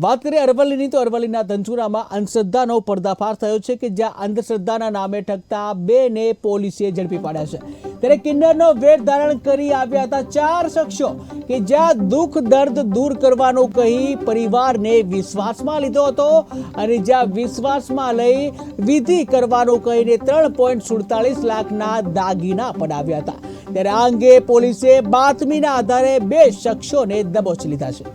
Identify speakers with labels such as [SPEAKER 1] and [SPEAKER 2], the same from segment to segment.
[SPEAKER 1] વાત કરીએ અરવલ્લીની તો અરવલ્લીના ધનસુરામાં અંધશ્રદ્ધાનો પર્દાફાશ થયો છે કે જ્યાં અંધશ્રદ્ધાના નામે ઠગતા બેને પોલીસે ઝડપી પાડ્યા છે। ત્યારે કિન્નરનો વેશ ધારણ કરી આવ્યા હતા 4 શખ્સો કે જ્યાં દુઃખ દર્દ દૂર કરવાનું કહી પરિવારને વિશ્વાસમાં લીધો હતો અને જ્યાં વિશ્વાસમાં લઈ વિધિ કરવાનું કહીને 3.47 લાખના દાગીના પડાવ્યા હતા। ત્યારે આ અંગે પોલીસે બાતમીના આધારે 2 શખ્સોને દબોચી લીધા છે।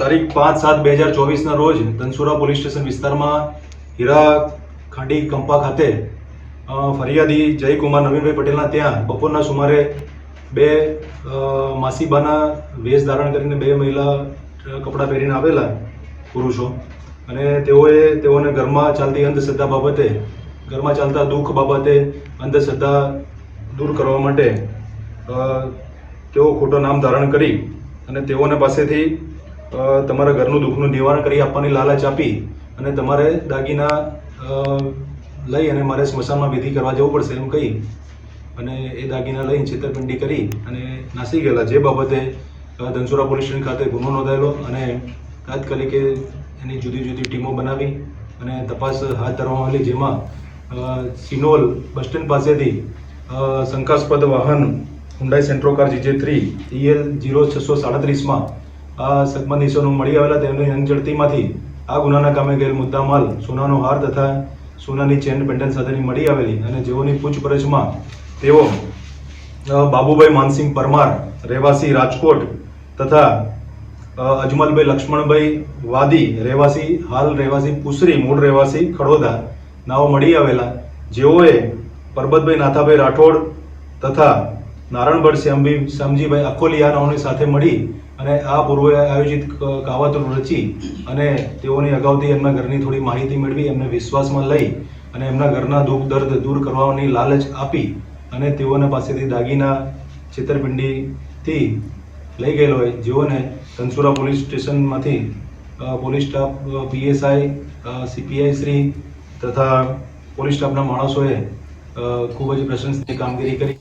[SPEAKER 2] તારીખ 5/7/2024 ના રોજ ધનસુરા પોલીસ સ્ટેશન વિસ્તારમાં હીરા ખાંડી કંપા ખાતે ફરિયાદી જયકુમાર નવીનભાઈ પટેલના ત્યાં બપોરના સુમારે 2 માસીબાના વેશ ધારણ કરીને 2 મહિલા કપડાં પહેરીને આવેલા પુરુષો અને તેઓને ઘરમાં ચાલતી અંધશ્રદ્ધા બાબતે ઘરમાં ચાલતા દુઃખ બાબતે અંધશ્રદ્ધા દૂર કરવા માટે તેઓ ખોટો નામ ધારણ કરી અને તેઓને પાસેથી તમારા ઘરનું દુઃખનું નિવારણ કરી આપવાની લાલચ આપી અને તમારે દાગીના લઈ અને મારે સ્મશાનમાં વિધિ કરવા જવું પડશે એમ કહી અને એ દાગીના લઈને છેતરપિંડી કરી અને નાસી ગયેલા, જે બાબતે ધનસુરા પોલીસ સ્ટેશન ખાતે ગુનો નોંધાયેલો અને તાત્કાલિક એની જુદી જુદી ટીમો બનાવી અને તપાસ હાથ ધરવામાં આવેલી, જેમાં સિનોલ બસ સ્ટેન્ડ પાસેથી શંકાસ્પદ વાહન Hyundai Santro car GJ3 EL 0637માં આ સંબંધીશોનું મળી આવેલા તેમની અંગઝડતીમાંથી આ ગુનાના કામે ગયેલ મુદ્દામાલ સોનાનો હાર તથા સોનાની ચેન પેન્ડન્ટ સાથેની મળી આવેલી અને જેઓની પૂછપરછમાં તેઓ બાબુભાઈ માનસિંહ પરમાર રહેવાસી રાજકોટ તથા અજમલભાઈ લક્ષ્મણભાઈ વાદી હાલ રહેવાસી પુસરી મૂળ રહેવાસી ખડોદા નાઓ મળી આવેલા, જેઓએ પરબતભાઈ નાથાભાઈ રાઠોડ તથા નારણભટ્ટ શ્યામજીભાઈ અખોલિયા નાઓની સાથે મળી અને આ પૂર્વે આયોજિત કાવતરું રચી અને તેઓની અગાઉથી એમના ઘરની થોડી માહિતી મેળવી એમને વિશ્વાસમાં લઈ અને એમના ઘરના દુઃખ દર્દ દૂર કરવાની લાલચ આપી અને તેઓને પાસેથી દાગીના છેતરપિંડીથી લઈ ગયેલો હોય, જેઓને ધનસુરા પોલીસ સ્ટેશનમાંથી police staff PSI CPI Shri તથા પોલીસ સ્ટાફના માણસોએ ખૂબ જ પ્રશંસનીય કામગીરી કરી।